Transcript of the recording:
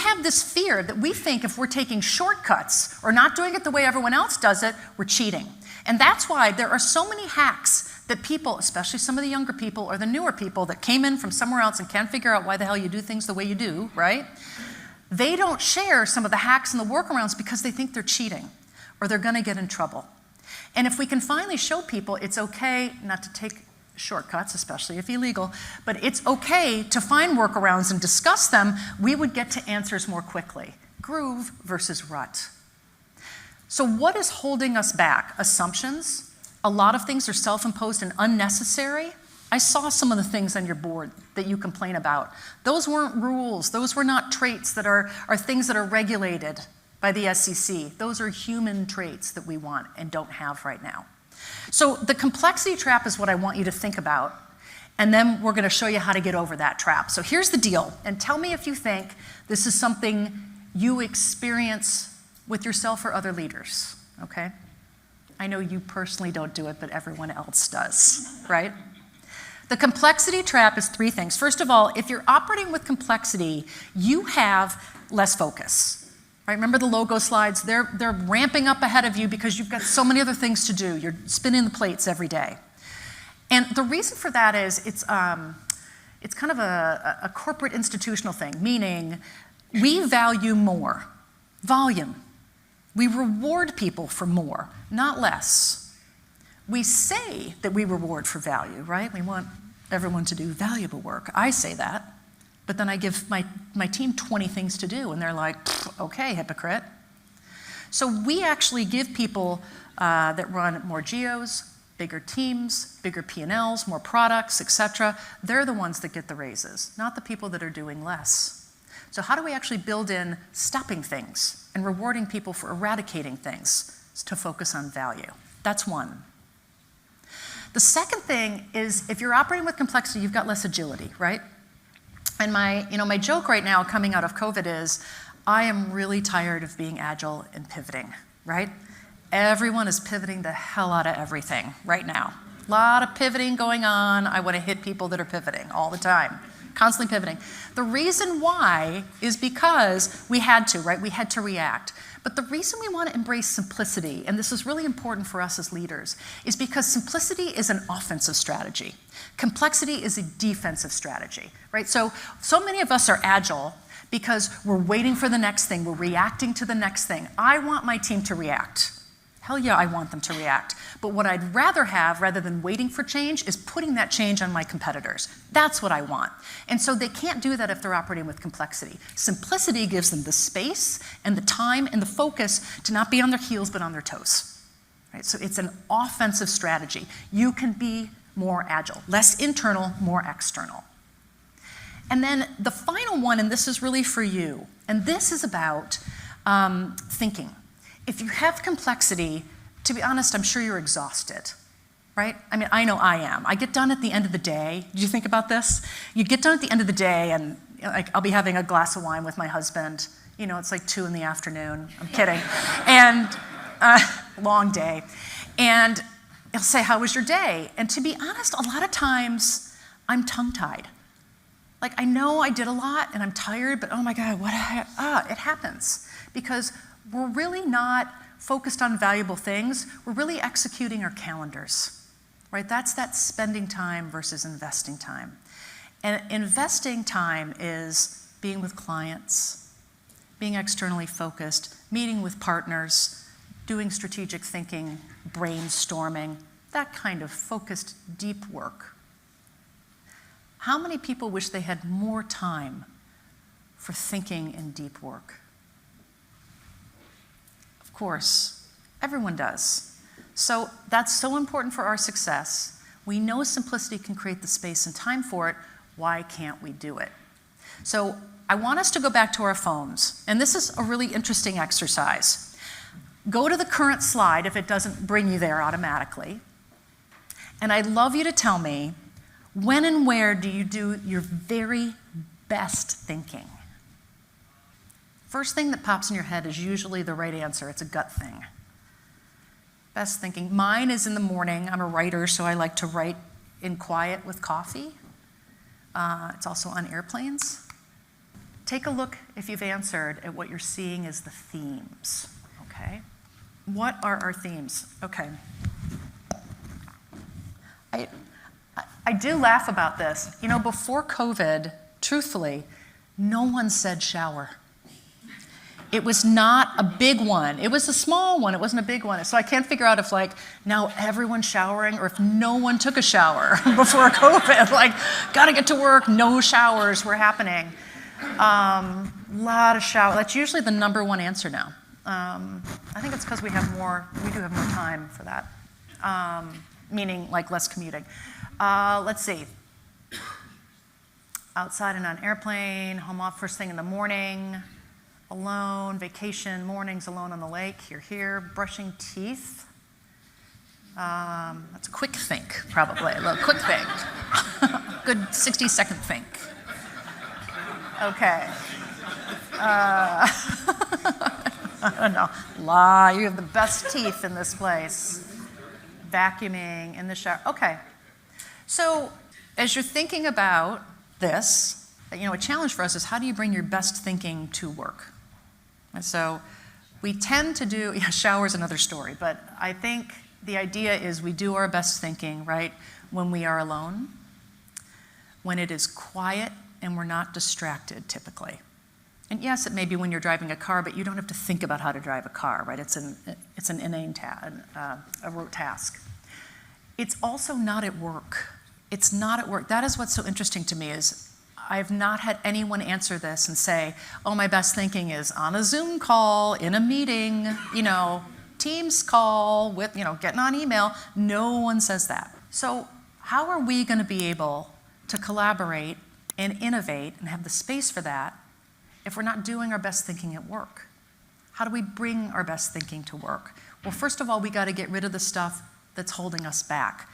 have this fear that we think if we're taking shortcuts or not doing it the way everyone else does it, we're cheating. And that's why there are so many hacks that people, especially some of the younger people or the newer people that came in from somewhere else and can't figure out why the hell you do things the way you do, right? They don't share some of the hacks and the workarounds because they think they're cheating or they're going to get in trouble. And if we can finally show people it's okay not to take shortcuts, especially if illegal, but it's okay to find workarounds and discuss them, we would get to answers more quickly. Groove versus rut. So what is holding us back? Assumptions. A lot of things are self-imposed and unnecessary. I saw some of the things on your board that you complain about. Those weren't rules. Those were not traits that are things that are regulated by the SEC. Those are human traits that we want and don't have right now. So the complexity trap is what I want you to think about, and then we're going to show you how to get over that trap. So here's the deal, and tell me if you think this is something you experience with yourself or other leaders, okay? I know you personally don't do it, but everyone else does, right? The complexity trap is three things. First of all, if you're operating with complexity, you have less focus. Right? Remember the logo slides? They're ramping up ahead of you because you've got so many other things to do. You're spinning the plates every day. And the reason for that is it's kind of a corporate institutional thing, meaning we value more, volume. We reward people for more, not less. We say that we reward for value, right? We want everyone to do valuable work. I say that, but then I give my team 20 things to do, and they're like, okay, hypocrite. So we actually give people that run more geos, bigger teams, bigger P&Ls, more products, et cetera. They're the ones that get the raises, not the people that are doing less. So how do we actually build in stopping things and rewarding people for eradicating things to focus on value? That's one. The second thing is if you're operating with complexity, you've got less agility, right? And my joke right now coming out of COVID is I am really tired of being agile and pivoting, right? Everyone is pivoting the hell out of everything right now. A lot of pivoting going on. I want to hit people that are pivoting all the time. Constantly pivoting. The reason why is because we had to, right? We had to react. But the reason we want to embrace simplicity, and this is really important for us as leaders, is because simplicity is an offensive strategy. Complexity is a defensive strategy, right? So many of us are agile because we're waiting for the next thing. We're reacting to the next thing. I want my team to react. Hell yeah, I want them to react. But what I'd rather have, rather than waiting for change, is putting that change on my competitors. That's what I want. And so they can't do that if they're operating with complexity. Simplicity gives them the space and the time and the focus to not be on their heels but on their toes. Right? So it's an offensive strategy. You can be more agile, less internal, more external. And then the final one, and this is really for you, and this is about thinking. If you have complexity, to be honest, I'm sure you're exhausted, right? I mean, I know I am. I get done at the end of the day. Did you think about this? You get done at the end of the day, and I'll be having a glass of wine with my husband. It's like 2 p.m. I'm kidding. And long day. And he'll say, how was your day? And to be honest, a lot of times I'm tongue-tied. Like, I know I did a lot, and I'm tired, but oh my God, it happens. Because we're really not focused on valuable things. We're really executing our calendars, right? That's that spending time versus investing time. And investing time is being with clients, being externally focused, meeting with partners, doing strategic thinking, brainstorming, that kind of focused, deep work. How many people wish they had more time for thinking and deep work? Of course, everyone does. So that's so important for our success. We know simplicity can create the space and time for it. Why can't we do it? So I want us to go back to our phones. And this is a really interesting exercise. Go to the current slide if it doesn't bring you there automatically. And I'd love you to tell me, when and where do you do your very best thinking? First thing that pops in your head is usually the right answer. It's a gut thing. Best thinking. Mine is in the morning. I'm a writer, so I like to write in quiet with coffee. It's also on airplanes. take a look, if you've answered, at what you're seeing as the themes, okay? What are our themes? Okay. I do laugh about this. You know, before COVID, truthfully, no one said shower. It was not a big one. It was a small one. It wasn't a big one. So I can't figure out if, like, now everyone's showering or if no one took a shower before COVID. Like, gotta get to work, no showers were happening. Lot of shower. That's usually the number one answer now. I think it's because we do have more time for that. Meaning, like, less commuting. Let's see. Outside and on airplane, home off first thing in the morning, alone, vacation, mornings alone on the lake, you're here, brushing teeth. That's a quick think, probably, a little quick think. Good 60-second think. Okay. I don't know. You have the best teeth in this place. Vacuuming in the shower. Okay. So as you're thinking about this, a challenge for us is how do you bring your best thinking to work? And so we tend to do, shower's another story, but I think the idea is we do our best thinking, right, when we are alone, when it is quiet and we're not distracted typically. And yes, it may be when you're driving a car, but you don't have to think about how to drive a car, right? It's an inane a rote task. It's also not at work. It's not at work. That is what's so interesting to me is I've not had anyone answer this and say, oh, my best thinking is on a Zoom call, in a meeting, Teams call, with, getting on email. No one says that. So how are we going to be able to collaborate and innovate and have the space for that if we're not doing our best thinking at work? How do we bring our best thinking to work? Well, first of all, we got to get rid of the stuff that's holding us back.